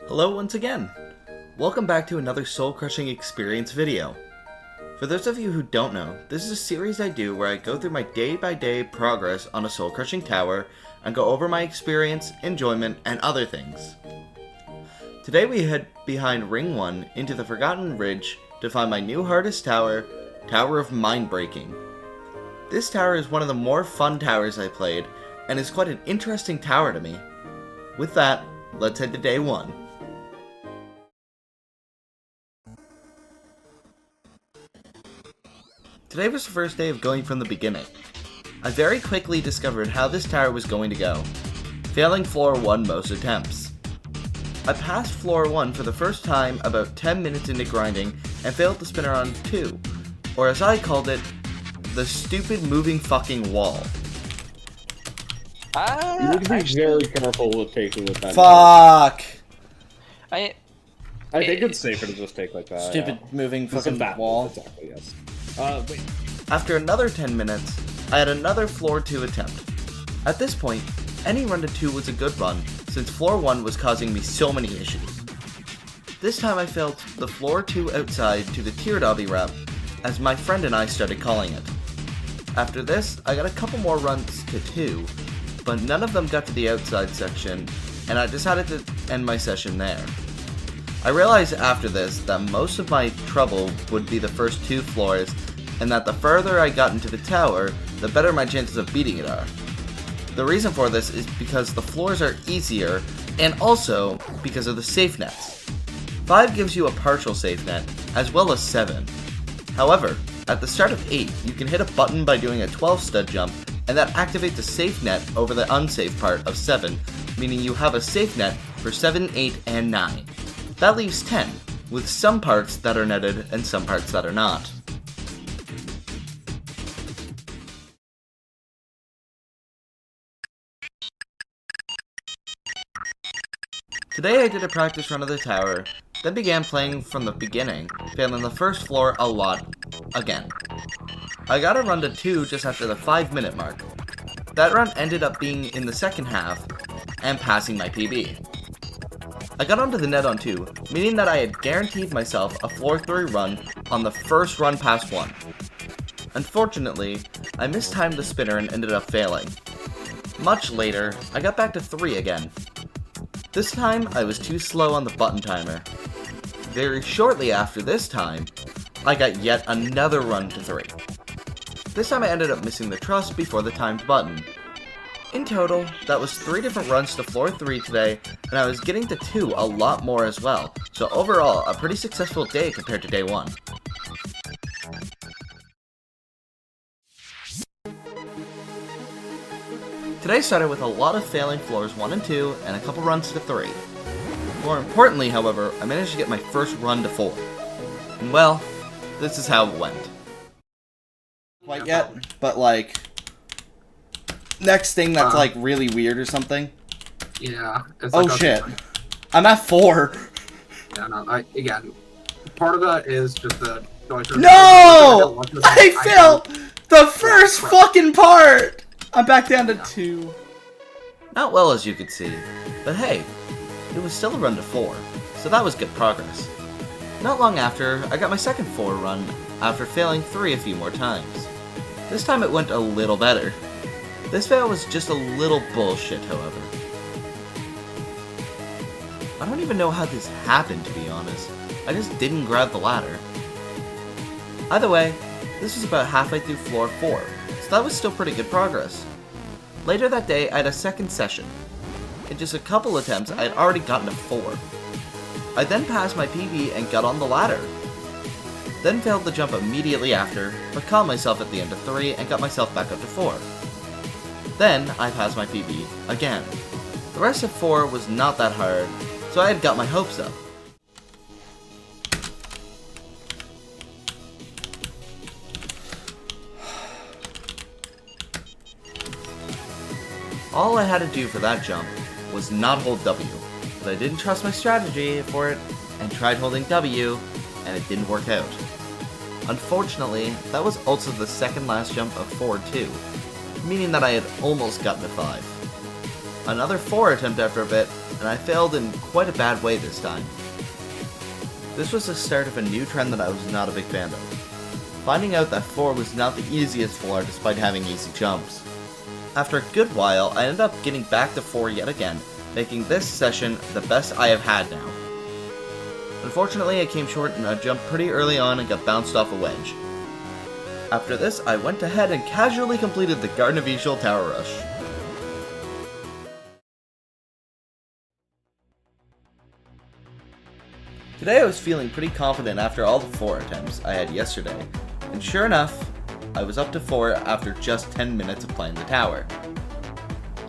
Hello once again! Welcome back to another soul-crushing experience video. For those of you who don't know, this is a series I do where I go through my day-by-day progress on a soul-crushing tower and go over my experience, enjoyment, and other things. Today we head behind Ring 1 into the Forgotten Ridge to find my new hardest tower, Tower of Mindbreaking. This tower is one of the more fun towers I played, and is quite an interesting tower to me. With that, let's head to day 1. Today was the first day of going from the beginning. I very quickly discovered how this tower was going to go, failing floor 1 most attempts. I passed floor 1 for the first time about 10 minutes into grinding and failed the spinner on 2, or as I called it, the stupid moving fucking wall. You need to be very careful with taking with that. Fuck! I think it's safer to just take like that. Stupid moving Just fucking that wall. Exactly, yes. Wait. After another 10 minutes, I had another floor 2 attempt. At this point, any run to 2 was a good run, since floor 1 was causing me so many issues. This time I failed the floor 2 outside to the Teardobby route, as my friend and I started calling it. After this, I got a couple more runs to 2, but none of them got to the outside section, and I decided to end my session there. I realized after this that most of my trouble would be the first 2 floors, and that the further I got into the tower, the better my chances of beating it are. The reason for this is because the floors are easier, and also because of the safe nets. 5 gives you a partial safe net, as well as 7. However, at the start of 8, you can hit a button by doing a 12 stud jump, and that activates a safe net over the unsafe part of 7, meaning you have a safe net for 7, 8, and 9. That leaves 10, with some parts that are netted and some parts that are not. Today I did a practice run of the tower, then began playing from the beginning, failing the first floor a lot again. I got a run to 2 just after the 5-minute mark. That run ended up being in the second half, and passing my PB. I got onto the net on 2, meaning that I had guaranteed myself a floor 3 run on the first run past 1. Unfortunately, I mistimed the spinner and ended up failing. Much later, I got back to 3 again. This time, I was too slow on the button timer. Very shortly after this time, I got yet another run to 3. This time I ended up missing the truss before the timed button. In total, that was 3 different runs to floor 3 today, and I was getting to 2 a lot more as well, so overall, a pretty successful day compared to day 1. Today started with a lot of failing floors 1 and 2, and a couple runs to 3. More importantly, however, I managed to get my first run to 4. And well, this is how it went. Quite yet, but like, next thing that's like really weird or something. Yeah. It's Oh like, shit. I'm at 4. Yeah, no, again, part of that is just the... No! I failed the first fucking part! I'm back down to 2. Not well as you could see, but hey, it was still a run to 4, so that was good progress. Not long after, I got my second 4 run after failing 3 a few more times. This time it went a little better. This fail was just a little bullshit, however. I don't even know how this happened, to be honest. I just didn't grab the ladder. Either way, this was about halfway through floor 4, so that was still pretty good progress. Later that day, I had a second session. In just a couple attempts, I had already gotten to 4. I then passed my PB and got on the ladder. Then failed the jump immediately after, but caught myself at the end of 3 and got myself back up to 4. Then, I passed my PB again. The rest of 4 was not that hard, so I had got my hopes up. All I had to do for that jump was not hold W, but I didn't trust my strategy for it and tried holding W, and it didn't work out. Unfortunately, that was also the second last jump of 4 too, meaning that I had almost gotten to 5. another 4 attempt after a bit, and I failed in quite a bad way this time. This was the start of a new trend that I was not a big fan of. Finding out that 4 was not the easiest floor despite having easy jumps. After a good while, I ended up getting back to 4 yet again, making this session the best I have had now. Unfortunately, I came short and I jumped pretty early on and got bounced off a wedge. After this, I went ahead and casually completed the Garden of Ixchel Tower Rush. Today I was feeling pretty confident after all the 4 attempts I had yesterday, and sure enough, I was up to 4 after just 10 minutes of playing the tower.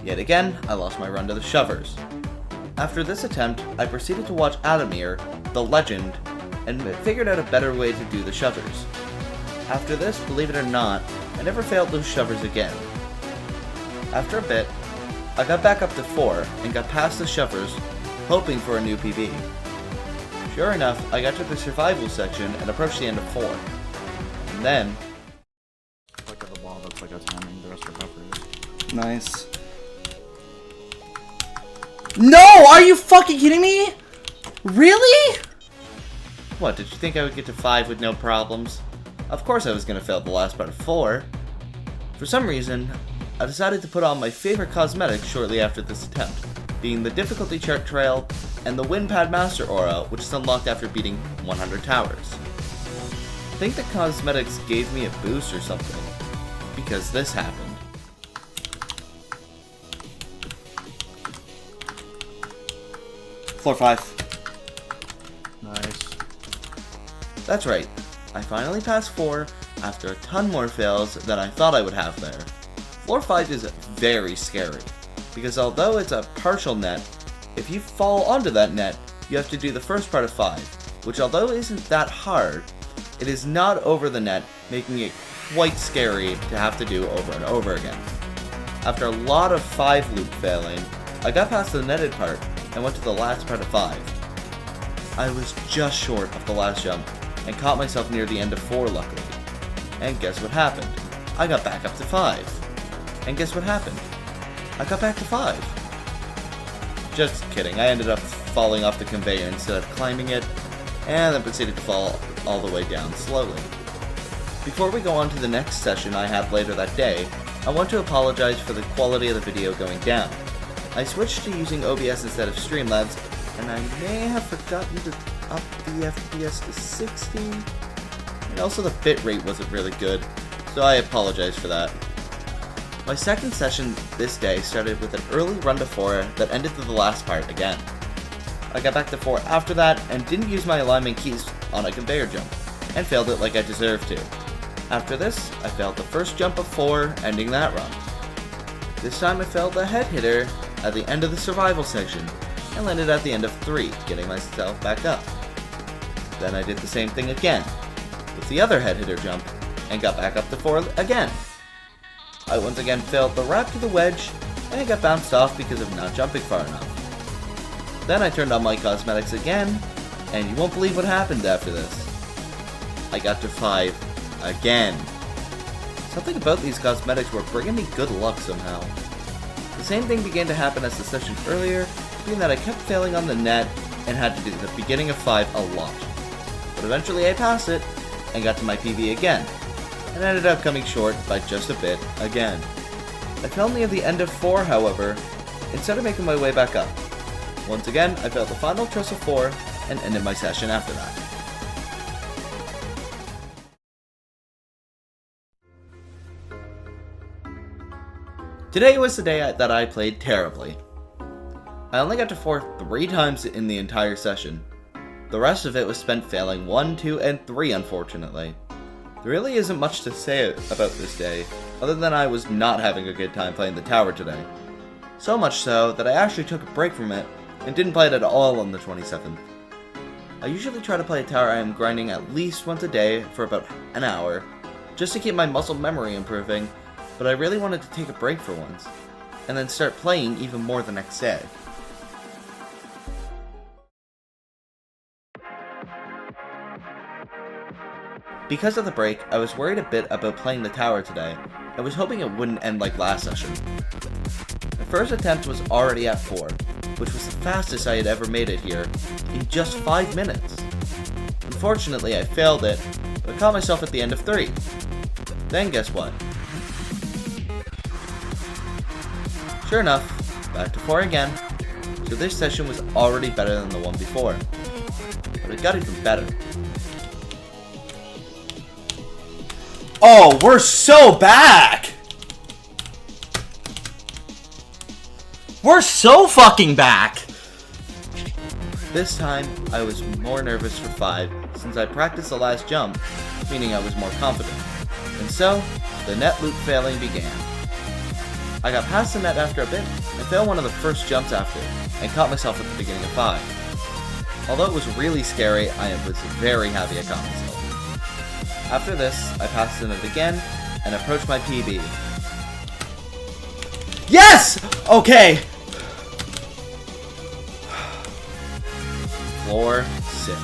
Yet again, I lost my run to the shovers. After this attempt, I proceeded to watch Adamir, the legend, and figured out a better way to do the shovers. After this, believe it or not, I never failed those shovers again. After a bit, I got back up to 4 and got past the shovers, hoping for a new PB. Sure enough, I got to the survival section and approached the end of 4. And then... Look at the ball, that's like a timing, the rest recovery. Nice. No! Are you fucking kidding me? Really? What, did you think I would get to 5 with no problems? Of course I was gonna fail the last part of 4. For some reason, I decided to put on my favorite cosmetic shortly after this attempt, being the difficulty chart trail and the Windpad Master Aura, which is unlocked after beating 100 towers. I think the cosmetics gave me a boost or something, because this happened. Floor 5. Nice. That's right, I finally passed 4 after a ton more fails than I thought I would have there. Floor 5 is very scary, because although it's a partial net, if you fall onto that net, you have to do the first part of 5, which although isn't that hard, it is not over the net, making it quite scary to have to do over and over again. After a lot of 5 loop failing, I got past the netted part and went to the last part of 5. I was just short of the last jump and caught myself near the end of 4 luckily. And guess what happened? I got back up to 5. And guess what happened? I got back to 5. Just kidding, I ended up falling off the conveyor instead of climbing it, and then proceeded to fall all the way down slowly. Before we go on to the next session I have later that day, I want to apologize for the quality of the video going down. I switched to using OBS instead of Streamlabs, and I may have forgotten to up the FPS to 60, and also the bitrate wasn't really good, so I apologize for that. My second session this day started with an early run to 4 that ended to the last part again. I got back to 4 after that and didn't use my alignment keys on a conveyor jump, and failed it like I deserved to. After this, I failed the first jump of 4, ending that run. This time I failed the head hitter at the end of the survival section, and landed at the end of 3, getting myself back up. Then I did the same thing again, with the other head hitter jump, and got back up to 4 again. I once again failed the wrap to the wedge, and I got bounced off because of not jumping far enough. Then I turned on my cosmetics again, and you won't believe what happened after this. I got to 5 again. Something about these cosmetics were bringing me good luck somehow. The same thing began to happen as the session earlier, being that I kept failing on the net and had to do the beginning of 5 a lot. But eventually I passed it, and got to my PB again, and ended up coming short by just a bit again. I fell near the end of 4, however, instead of making my way back up. Once again, I failed the final truss of 4, and ended my session after that. Today was the day that I played terribly. I only got to 4 3 times in the entire session. The rest of it was spent failing 1, 2, and 3, unfortunately. There really isn't much to say about this day, other than I was not having a good time playing the tower today. So much so that I actually took a break from it, and didn't play it at all on the 27th. I usually try to play a tower I am grinding at least once a day for about an hour, just to keep my muscle memory improving, but I really wanted to take a break for once, and then start playing even more the next day. Because of the break, I was worried a bit about playing the tower today, I was hoping it wouldn't end like last session. My first attempt was already at 4, which was the fastest I had ever made it here, in just 5 minutes. Unfortunately, I failed it, but I caught myself at the end of 3. Then guess what? Sure enough, back to 4 again, so this session was already better than the one before. But it got even better. Oh, we're so back! We're so fucking back! This time, I was more nervous for 5, since I practiced the last jump, meaning I was more confident. And so, the net loop failing began. I got past the net after a bit, and failed one of the first jumps after, and caught myself at the beginning of 5. Although it was really scary, I was very happy I caught myself. After this, I passed the net again, and approached my PB. Yes! Okay! Floor 6.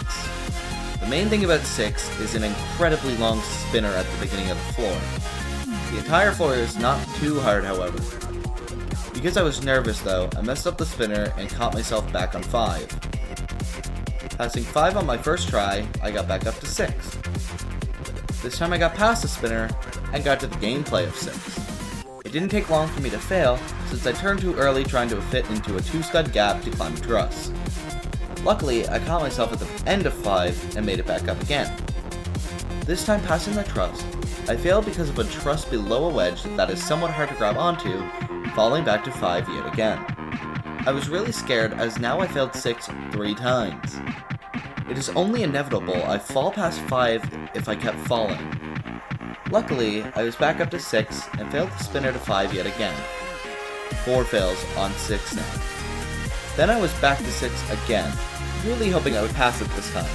The main thing about 6 is an incredibly long spinner at the beginning of the floor. The entire floor is not too hard, however. Because I was nervous though, I messed up the spinner and caught myself back on 5. Passing 5 on my first try, I got back up to 6. This time I got past the spinner and got to the gameplay of 6. It didn't take long for me to fail, since I turned too early trying to fit into a 2-stud gap to climb a truss. Luckily, I caught myself at the end of 5 and made it back up again. This time passing the truss, I failed because of a truss below a wedge that is somewhat hard to grab onto, falling back to 5 yet again. I was really scared as now I failed 6 3 times. It is only inevitable I fall past 5 if I kept falling. Luckily, I was back up to 6 and failed the spinner to 5 yet again. 4 fails on 6 now. Then I was back to 6 again, really hoping I would pass it this time.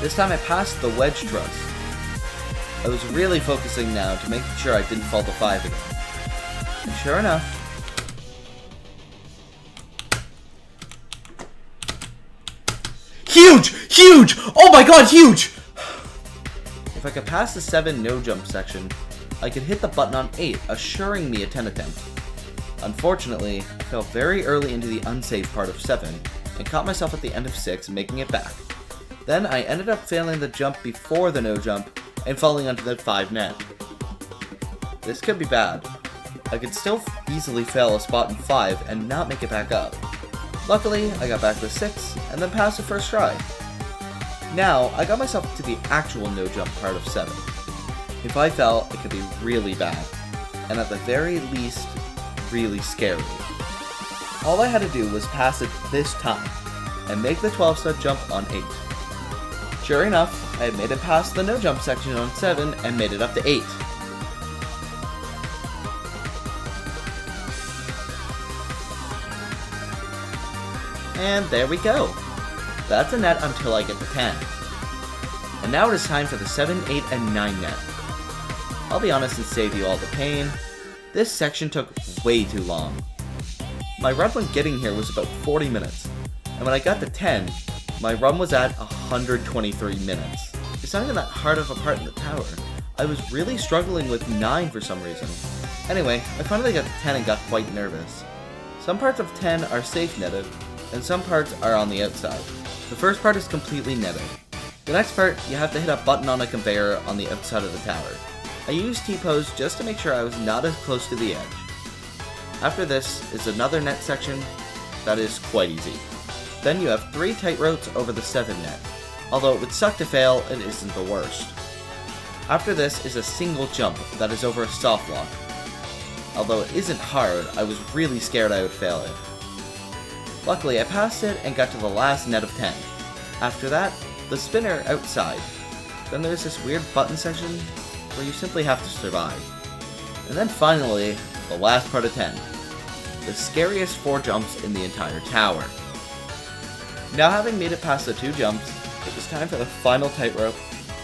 This time I passed the wedge truss. I was really focusing now to make sure I didn't fall to 5 again. And sure enough, huge! Huge! Oh my god, huge! If I could pass the 7 no jump section, I could hit the button on 8, assuring me a 10 attempt. Unfortunately, I fell very early into the unsafe part of 7, and caught myself at the end of 6, making it back. Then I ended up failing the jump before the no jump, and falling onto the 5 net. This could be bad. I could still easily fail a spot in 5 and not make it back up. Luckily, I got back to 6, and then passed the first try. Now, I got myself to the actual no jump part of 7. If I fell, it could be really bad, and at the very least, really scary. All I had to do was pass it this time, and make the 12-stud jump on 8. Sure enough, I had made it past the no jump section on 7 and made it up to 8. And there we go. That's a net until I get to 10. And now it is time for the 7, 8, and 9 net. I'll be honest and save you all the pain. This section took way too long. My run when getting here was about 40 minutes, and when I got to 10, my run was at 123 minutes. It's not even that hard of a part in the tower. I was really struggling with 9 for some reason. Anyway, I finally got to 10 and got quite nervous. Some parts of 10 are safe netted, and some parts are on the outside. The first part is completely netted. The next part, you have to hit a button on a conveyor on the outside of the tower. I used T-pose just to make sure I was not as close to the edge. After this is another net section that is quite easy. Then you have 3 tight ropes over the 7 net. Although it would suck to fail, it isn't the worst. After this is a single jump that is over a soft lock. Although it isn't hard, I was really scared I would fail it. Luckily, I passed it and got to the last net of 10. After that, the spinner outside. Then there's this weird button section where you simply have to survive. And then finally, the last part of 10. The scariest 4 jumps in the entire tower. Now having made it past the 2 jumps, it was time for the final tightrope,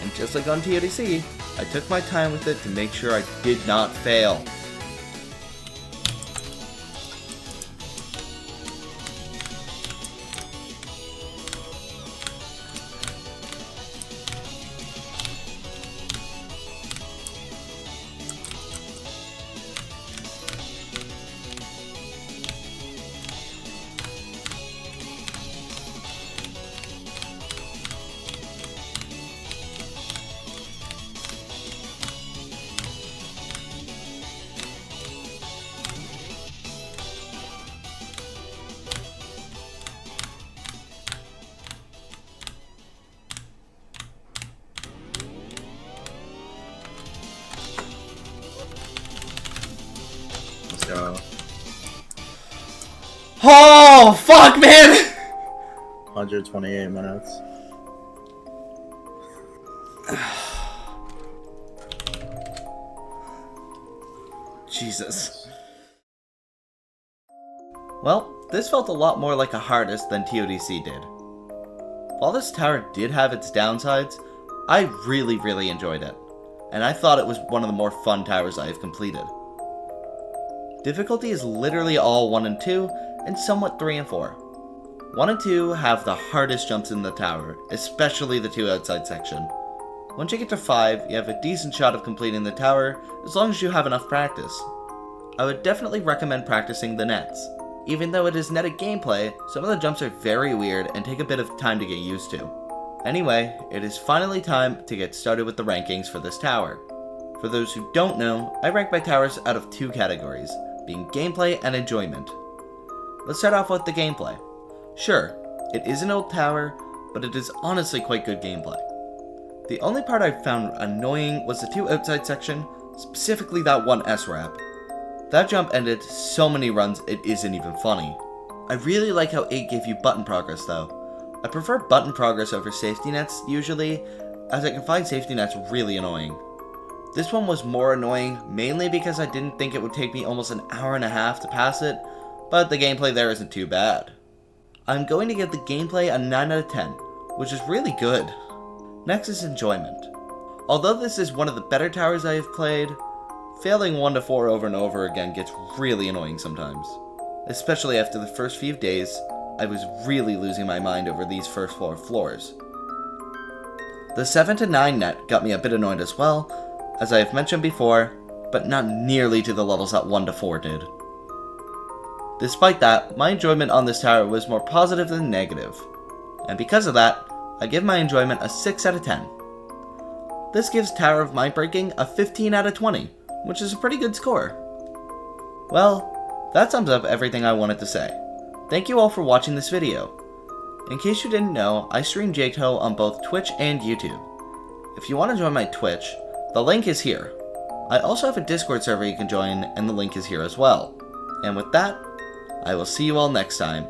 and just like on TODC, I took my time with it to make sure I did not fail. Let's go. Oh, fuck, man! 128 minutes. Jesus. Well, this felt a lot more like a hardest than TODC did. While this tower did have its downsides, I really enjoyed it, and I thought it was one of the more fun towers I have completed. Difficulty is literally all 1 and 2, and somewhat 3 and 4. 1 and 2 have the hardest jumps in the tower, especially the 2 outside section. Once you get to 5, you have a decent shot of completing the tower, as long as you have enough practice. I would definitely recommend practicing the nets. Even though it is netted gameplay, some of the jumps are very weird and take a bit of time to get used to. Anyway, it is finally time to get started with the rankings for this tower. For those who don't know, I rank my towers out of 2 categories, being gameplay and enjoyment. Let's start off with the gameplay. Sure, it is an old tower, but it is honestly quite good gameplay. The only part I found annoying was the 2 outside section, specifically that one S-Wrap. That jump ended so many runs it isn't even funny. I really like how 8 gave you button progress though. I prefer button progress over safety nets usually, as I can find safety nets really annoying. This one was more annoying mainly because I didn't think it would take me almost an hour and a half to pass it, but the gameplay there isn't too bad. I'm going to give the gameplay a 9 out of 10, which is really good. Next is enjoyment. Although this is one of the better towers I have played, failing 1 to 4 over and over again gets really annoying sometimes. Especially after the first few days, I was really losing my mind over these first 4 floors. The 7 to 9 net got me a bit annoyed as well, as I have mentioned before, but not nearly to the levels that 1 to 4 did. Despite that, my enjoyment on this tower was more positive than negative, and because of that, I give my enjoyment a 6 out of 10. This gives Tower of Mindbreaking a 15 out of 20, which is a pretty good score. Well, that sums up everything I wanted to say. Thank you all for watching this video. In case you didn't know, I stream JToH on both Twitch and YouTube. If you want to join my Twitch, the link is here. I also have a Discord server you can join, and the link is here as well. And with that, I will see you all next time.